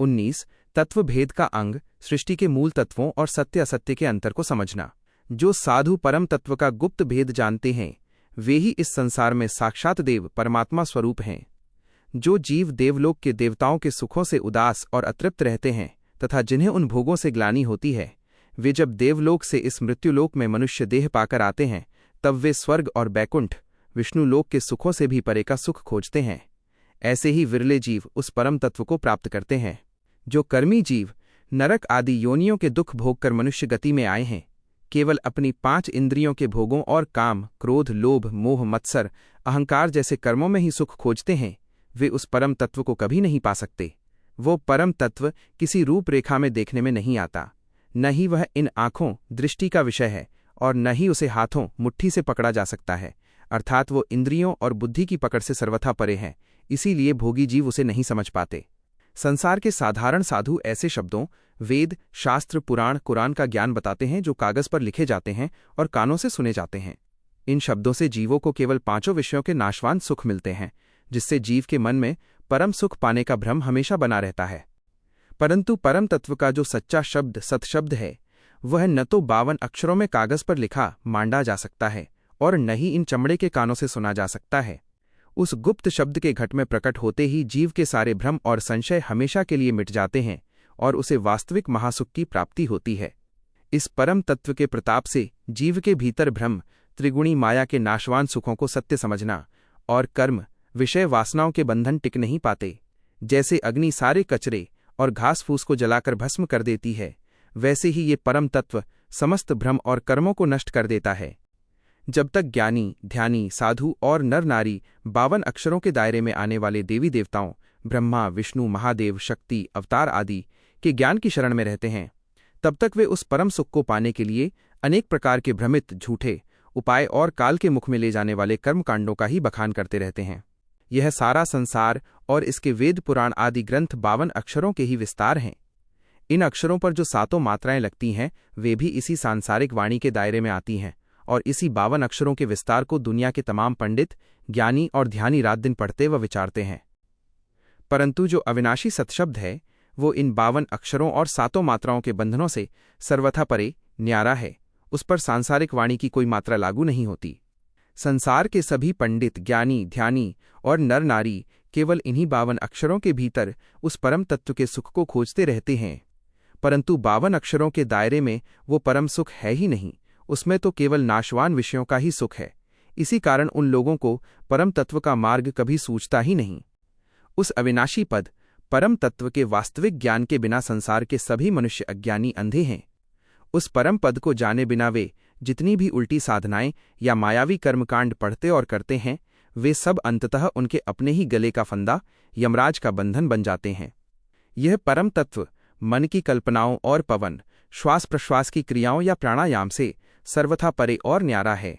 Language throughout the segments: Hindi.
19 तत्व भेद का अंग, सृष्टि के मूल तत्वों और सत्य असत्य के अंतर को समझना। जो साधु परम तत्व का गुप्त भेद जानते हैं वे ही इस संसार में साक्षात देव परमात्मा स्वरूप हैं। जो जीव देवलोक के देवताओं के सुखों से उदास और अतृप्त रहते हैं तथा जिन्हें उन भोगों से ग्लानि होती है, वे जब देवलोक से इस मृत्युलोक में मनुष्य देह पाकर आते हैं तब वे स्वर्ग और बैकुंठ विष्णुलोक के सुखों से भी परे का सुख खोजते हैं। ऐसे ही विरले जीव उस परम तत्व को प्राप्त करते हैं। जो कर्मी जीव नरक आदि योनियों के दुख भोग कर मनुष्य गति में आए हैं, केवल अपनी 5 इंद्रियों के भोगों और काम, क्रोध, लोभ, मोह, मत्सर, अहंकार जैसे कर्मों में ही सुख खोजते हैं, वे उस परम तत्व को कभी नहीं पा सकते। वो परम तत्व किसी रूपरेखा में देखने में नहीं आता, न ही वह इन आँखों दृष्टि का विषय है और न ही उसे हाथों मुट्ठी से पकड़ा जा सकता है, अर्थात वो इंद्रियों और बुद्धि की पकड़ से सर्वथा परे है। इसीलिए भोगी जीव उसे नहीं समझ पाते। संसार के साधारण साधु ऐसे शब्दों, वेद, शास्त्र, पुराण, कुरान का ज्ञान बताते हैं जो कागज पर लिखे जाते हैं और कानों से सुने जाते हैं। इन शब्दों से जीवों को केवल 5 विषयों के नाशवान सुख मिलते हैं, जिससे जीव के मन में परम सुख पाने का भ्रम हमेशा बना रहता है। परंतु परम तत्व का जो सच्चा शब्द सतशब्द है, वह न तो 52 अक्षरों में कागज पर लिखा मांडा जा सकता है और न ही इन चमड़े के कानों से सुना जा सकता है। उस गुप्त शब्द के घट में प्रकट होते ही जीव के सारे भ्रम और संशय हमेशा के लिए मिट जाते हैं और उसे वास्तविक महासुख की प्राप्ति होती है। इस परम तत्व के प्रताप से जीव के भीतर भ्रम, त्रिगुणी माया के नाशवान सुखों को सत्य समझना और कर्म, विषय वासनाओं के बंधन टिक नहीं पाते। जैसे अग्नि सारे कचरे और घास फूस को जलाकर भस्म कर देती है, वैसे ही ये परम तत्व समस्त भ्रम और कर्मों को नष्ट कर देता है। जब तक ज्ञानी, ध्यानी, साधु और नर नारी 52 अक्षरों के दायरे में आने वाले देवी देवताओं, ब्रह्मा, विष्णु, महादेव, शक्ति, अवतार आदि के ज्ञान की शरण में रहते हैं, तब तक वे उस परम सुख को पाने के लिए अनेक प्रकार के भ्रमित, झूठे उपाय और काल के मुख में ले जाने वाले कर्मकांडों का ही बखान करते रहते हैं। यह सारा संसार और इसके वेद, पुराण आदि ग्रंथ 52 अक्षरों के ही विस्तार हैं। इन अक्षरों पर जो 7 मात्राएं लगती हैं, वे भी इसी सांसारिक वाणी के दायरे में आती हैं और इसी 52 अक्षरों के विस्तार को दुनिया के तमाम पंडित, ज्ञानी और ध्यानी रात दिन पढ़ते व विचारते हैं। परंतु जो अविनाशी सतशब्द है, वो इन 52 अक्षरों और 7 मात्राओं के बंधनों से सर्वथा परे, न्यारा है। उस पर सांसारिक वाणी की कोई मात्रा लागू नहीं होती। संसार के सभी पंडित, ज्ञानी, ध्यानी और नर नारी केवल इन्हीं 52 अक्षरों के भीतर उस परम तत्व के सुख को खोजते रहते हैं, परंतु 52 अक्षरों के दायरे में वो परम सुख है ही नहीं। उसमें तो केवल नाशवान विषयों का ही सुख है। इसी कारण उन लोगों को परम तत्व का मार्ग कभी सूझता ही नहीं। उस अविनाशी पद परम तत्व के वास्तविक ज्ञान के बिना संसार के सभी मनुष्य अज्ञानी अंधे हैं। उस परम पद को जाने बिना वे जितनी भी उल्टी साधनाएं या मायावी कर्मकांड पढ़ते और करते हैं, वे सब अंततः उनके अपने ही गले का फंदा, यमराज का बंधन बन जाते हैं। यह परम तत्व मन की कल्पनाओं और पवन, श्वास प्रश्वास की क्रियाओं या प्राणायाम से सर्वथा परे और न्यारा है।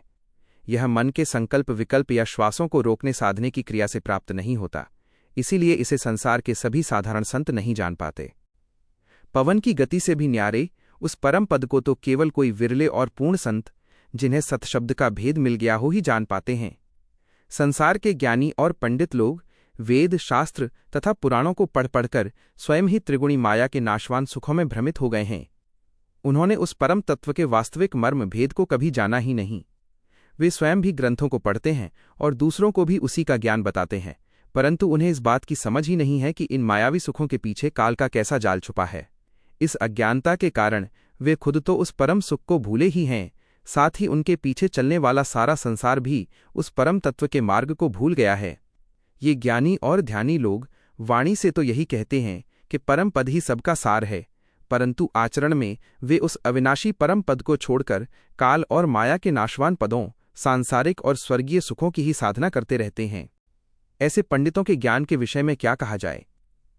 यह मन के संकल्प, विकल्प या श्वासों को रोकने साधने की क्रिया से प्राप्त नहीं होता। इसीलिए इसे संसार के सभी साधारण संत नहीं जान पाते। पवन की गति से भी न्यारे उस परम पद को तो केवल कोई विरले और पूर्ण संत, जिन्हें सतशब्द का भेद मिल गया हो, ही जान पाते हैं। संसार के ज्ञानी और पंडित लोग वेद, शास्त्र तथा पुराणों को पढ़ पढ़कर स्वयं ही त्रिगुणी माया के नाशवान सुखों में भ्रमित हो गए हैं। उन्होंने उस परम तत्व के वास्तविक मर्म भेद को कभी जाना ही नहीं। वे स्वयं भी ग्रंथों को पढ़ते हैं और दूसरों को भी उसी का ज्ञान बताते हैं, परंतु उन्हें इस बात की समझ ही नहीं है कि इन मायावी सुखों के पीछे काल का कैसा जाल छुपा है। इस अज्ञानता के कारण वे खुद तो उस परम सुख को भूले ही हैं, साथ ही उनके पीछे चलने वाला सारा संसार भी उस परम तत्व के मार्ग को भूल गया है। ये ज्ञानी और ध्यानी लोग वाणी से तो यही कहते हैं कि परम पद ही सबका सार है, परंतु आचरण में वे उस अविनाशी परम पद को छोड़कर काल और माया के नाशवान पदों, सांसारिक और स्वर्गीय सुखों की ही साधना करते रहते हैं। ऐसे पंडितों के ज्ञान के विषय में क्या कहा जाए।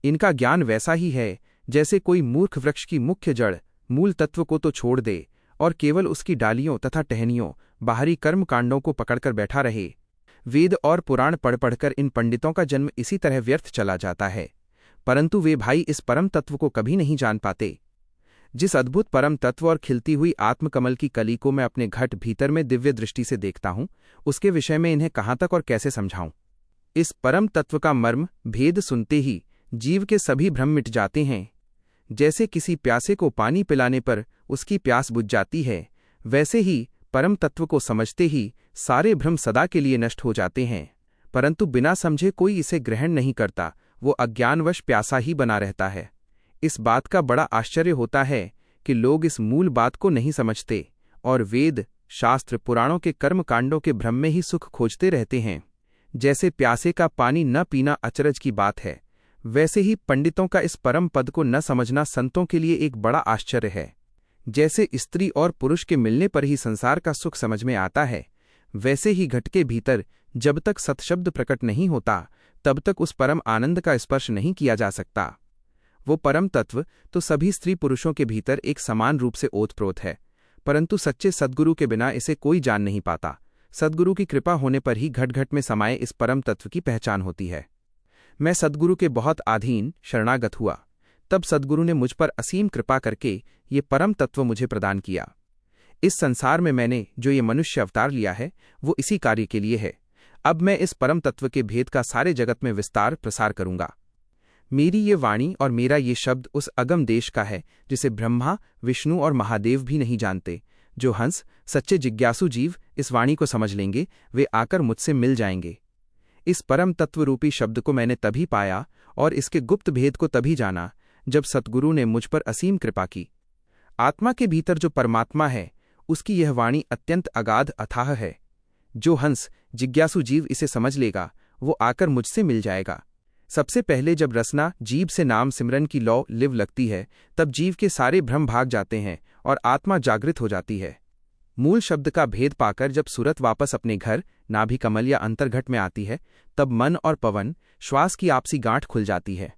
इनका ज्ञान वैसा ही है जैसे कोई मूर्ख वृक्ष की मुख्य जड़, मूल तत्व को तो छोड़ दे और केवल उसकी डालियों तथा टहनियों, बाहरी कर्मकांडों को पकड़कर बैठा रहे। वेद और पुराण पढ़ पढ़कर इन पंडितों का जन्म इसी तरह व्यर्थ चला जाता है, परंतु वे भाई इस परम तत्व को कभी नहीं जान पाते। जिस अद्भुत परम तत्व और खिलती हुई आत्मकमल की कली को मैं अपने घट भीतर में दिव्य दृष्टि से देखता हूँ, उसके विषय में इन्हें कहाँ तक और कैसे समझाऊं। इस परम तत्व का मर्म भेद सुनते ही जीव के सभी भ्रम मिट जाते हैं। जैसे किसी प्यासे को पानी पिलाने पर उसकी प्यास बुझ जाती है, वैसे ही परम तत्व को समझते ही सारे भ्रम सदा के लिए नष्ट हो जाते हैं। परंतु बिना समझे कोई इसे ग्रहण नहीं करता, वो अज्ञानवश प्यासा ही बना रहता है। इस बात का बड़ा आश्चर्य होता है कि लोग इस मूल बात को नहीं समझते और वेद, शास्त्र, पुराणों के कर्मकांडों के भ्रम में ही सुख खोजते रहते हैं। जैसे प्यासे का पानी न पीना अचरज की बात है, वैसे ही पंडितों का इस परम पद को न समझना संतों के लिए एक बड़ा आश्चर्य है। जैसे स्त्री और पुरुष के मिलने पर ही संसार का सुख समझ में आता है, वैसे ही घट के भीतर जब तक सत्शब्द प्रकट नहीं होता तब तक उस परम आनंद का स्पर्श नहीं किया जा सकता। वो परम तत्व तो सभी स्त्री पुरुषों के भीतर एक समान रूप से ओतप्रोत है, परंतु सच्चे सद्गुरु के बिना इसे कोई जान नहीं पाता। सद्गुरु की कृपा होने पर ही घट घट में समाये इस परम तत्व की पहचान होती है। मैं सद्गुरु के बहुत आधीन शरणागत हुआ, तब सद्गुरु ने मुझ पर असीम कृपा करके ये परम तत्व मुझे प्रदान किया। इस संसार में मैंने जो ये मनुष्य अवतार लिया है वो इसी कार्य के लिए है। अब मैं इस परम तत्व के भेद का सारे जगत में विस्तार प्रसार करूंगा। मेरी ये वाणी और मेरा ये शब्द उस अगम देश का है जिसे ब्रह्मा, विष्णु और महादेव भी नहीं जानते। जो हंस, सच्चे जिज्ञासु जीव इस वाणी को समझ लेंगे, वे आकर मुझसे मिल जाएंगे। इस परम तत्व रूपी शब्द को मैंने तभी पाया और इसके गुप्त भेद को तभी जाना जब सद्गुरु ने मुझ पर असीम कृपा की। आत्मा के भीतर जो परमात्मा है उसकी यह वाणी अत्यंत अगाध अथाह है। जो हंस, जिज्ञासु जीव इसे समझ लेगा वो आकर मुझसे मिल जाएगा। सबसे पहले जब रसना जीव से नाम सिमरन की लौ लिव लगती है तब जीव के सारे भ्रम भाग जाते हैं और आत्मा जागृत हो जाती है। मूल शब्द का भेद पाकर जब सूरत वापस अपने घर नाभि कमल या अंतर्घट में आती है तब मन और पवन, श्वास की आपसी गांठ खुल जाती है।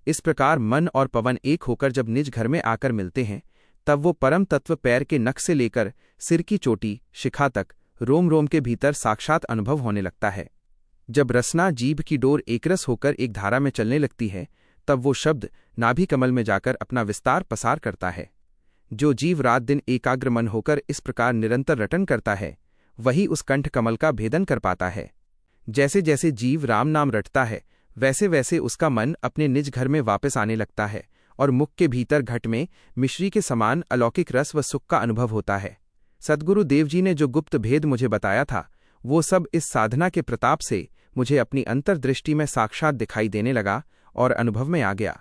इस प्रकार मन और पवन एक होकर जब निज घर में आकर मिलते हैं तब वो परम तत्व पैर के नख से लेकर सिर की चोटी, शिखा तक रोम रोम के भीतर साक्षात अनुभव होने लगता है। जब रसना जीभ की डोर एकरस होकर एक धारा में चलने लगती है तब वो शब्द नाभि कमल में जाकर अपना विस्तार पसार करता है। जो जीव रात दिन एकाग्र मन होकर इस प्रकार निरंतर रटन करता है वही उस कंठ कमल का भेदन कर पाता है। जैसे जैसे जीव राम नाम रटता है वैसे वैसे उसका मन अपने निज घर में वापस आने लगता है और मुख के भीतर घट में मिश्री के समान अलौकिक रस व सुख का अनुभव होता है। सद्गुरु देव जी ने जो गुप्त भेद मुझे बताया था वो सब इस साधना के प्रताप से मुझे अपनी अंतर्दृष्टि में साक्षात दिखाई देने लगा और अनुभव में आ गया।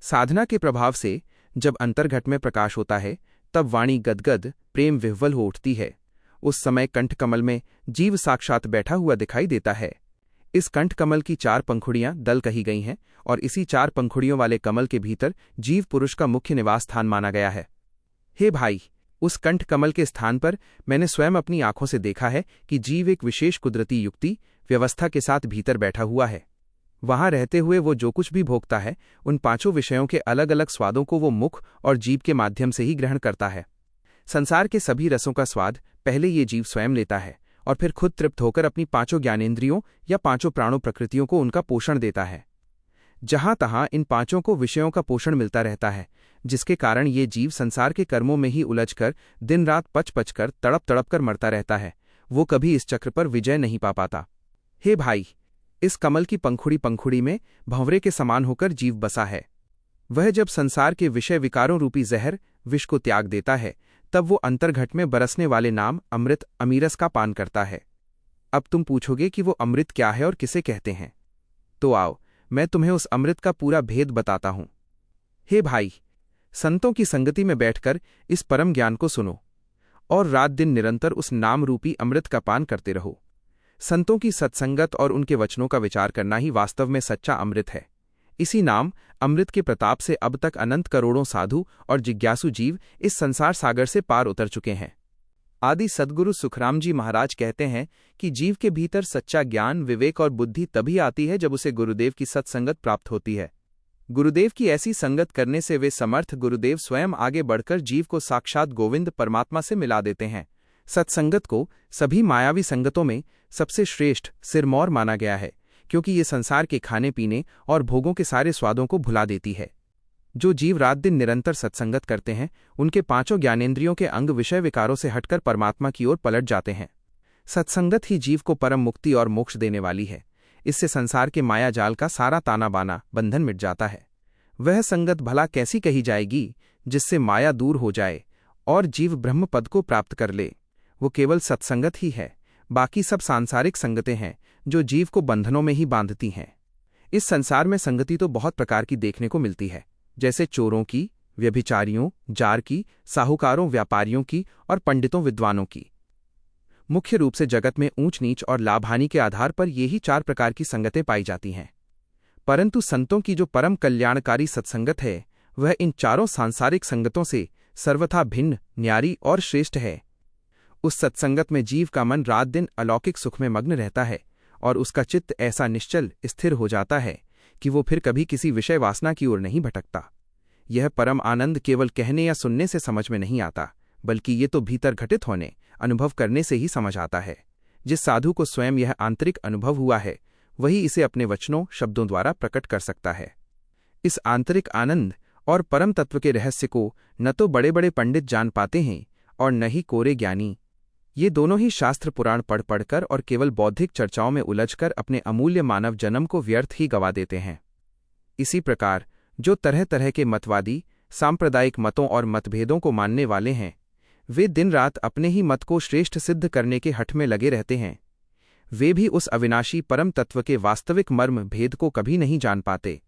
साधना के प्रभाव से जब अंतर्घट में प्रकाश होता है तब वाणी गदगद प्रेम विह्वल हो उठती है। उस समय कंठ कमल में जीव साक्षात बैठा हुआ दिखाई देता है। इस कंठ कमल की 4 पंखुड़ियां दल कही गई हैं और इसी 4 पंखुड़ियों वाले कमल के भीतर जीव पुरुष का मुख्य निवास स्थान माना गया है। हे भाई, उस कंठ कमल के स्थान पर मैंने स्वयं अपनी आंखों से देखा है कि जीव एक विशेष कुदरती युक्ति व्यवस्था के साथ भीतर बैठा हुआ है। वहां रहते हुए वो जो कुछ भी भोगता है उन 5 विषयों के अलग अलग स्वादों को वो मुख और जीभ के माध्यम से ही ग्रहण करता है। संसार के सभी रसों का स्वाद पहले ये जीव स्वयं लेता है और फिर खुद तृप्त होकर अपनी 5 ज्ञानेंद्रियों या 5 प्राणों प्रकृतियों को उनका पोषण देता है। जहां तहां इन 5 को विषयों का पोषण मिलता रहता है, जिसके कारण ये जीव संसार के कर्मों में ही उलझकर दिन रात पच पच कर तड़प तड़प कर मरता रहता है। वो कभी इस चक्र पर विजय नहीं पा पाता। हे भाई, इस कमल की पंखुड़ी में भंवरे के समान होकर जीव बसा है। वह जब संसार के विषय विकारों रूपी जहर विष को त्याग देता है तब वो अंतर्घट में बरसने वाले नाम अमृत अमीरस का पान करता है। अब तुम पूछोगे कि वो अमृत क्या है और किसे कहते हैं, तो आओ मैं तुम्हें उस अमृत का पूरा भेद बताता हूं। हे भाई, संतों की संगति में बैठकर इस परम ज्ञान को सुनो और रात दिन निरंतर उस नाम रूपी अमृत का पान करते रहो। संतों की सत्संगत और उनके वचनों का विचार करना ही वास्तव में सच्चा अमृत है। इसी नाम अमृत के प्रताप से अब तक अनंत करोड़ों साधु और जिज्ञासु जीव इस संसार सागर से पार उतर चुके हैं। आदि सद्गुरु सुखराम जी महाराज कहते हैं कि जीव के भीतर सच्चा ज्ञान, विवेक और बुद्धि तभी आती है जब उसे गुरुदेव की सत्संगत प्राप्त होती है। गुरुदेव की ऐसी संगत करने से वे समर्थ गुरुदेव स्वयं आगे बढ़कर जीव को साक्षात गोविंद परमात्मा से मिला देते हैं। सत्संगत को सभी मायावी संगतों में सबसे श्रेष्ठ सिरमौर माना गया है, क्योंकि ये संसार के खाने पीने और भोगों के सारे स्वादों को भुला देती है। जो जीव रात दिन निरंतर सत्संगत करते हैं उनके 5 ज्ञानेंद्रियों के अंग विषय विकारों से हटकर परमात्मा की ओर पलट जाते हैं। सत्संगत ही जीव को परम मुक्ति और मोक्ष देने वाली है। इससे संसार के माया जाल का सारा ताना बाना बंधन मिट जाता है। वह संगत भला कैसी कही जाएगी जिससे माया दूर हो जाए और जीव ब्रह्म पद को प्राप्त कर ले। वो केवल सत्संगत ही है, बाकी सब सांसारिक संगतें हैं जो जीव को बंधनों में ही बांधती हैं। इस संसार में संगति तो बहुत प्रकार की देखने को मिलती है, जैसे चोरों की, व्यभिचारियों, जार की, साहूकारों, व्यापारियों की और पंडितों विद्वानों की। मुख्य रूप से जगत में ऊंच नीच और लाभ हानि के आधार पर यही 4 प्रकार की संगतें पाई जाती हैं। परंतु संतों की जो परम कल्याणकारी सत्संगत है वह इन चारों सांसारिक संगतों से सर्वथा भिन्न, न्यारी और श्रेष्ठ है। उस सत्संगत में जीव का मन रात दिन अलौकिक सुख में मग्न रहता है और उसका चित्त ऐसा निश्चल स्थिर हो जाता है कि वो फिर कभी किसी विषय वासना की ओर नहीं भटकता। यह परम आनंद केवल कहने या सुनने से समझ में नहीं आता, बल्कि ये तो भीतर घटित होने, अनुभव करने से ही समझ आता है। जिस साधु को स्वयं यह आंतरिक अनुभव हुआ है वही इसे अपने वचनों, शब्दों द्वारा प्रकट कर सकता है। इस आंतरिक आनंद और परम तत्व के रहस्य को न तो बड़े बड़े पंडित जान पाते हैं और न ही कोरे ज्ञानी। ये दोनों ही शास्त्र पुराण पढ़ पढ़कर और केवल बौद्धिक चर्चाओं में उलझकर अपने अमूल्य मानव जन्म को व्यर्थ ही गवा देते हैं। इसी प्रकार जो तरह तरह के मतवादी, सांप्रदायिक मतों और मतभेदों को मानने वाले हैं, वे दिन रात अपने ही मत को श्रेष्ठ सिद्ध करने के हठ में लगे रहते हैं। वे भी उस अविनाशी परम तत्व के वास्तविक मर्म भेद को कभी नहीं जान पाते।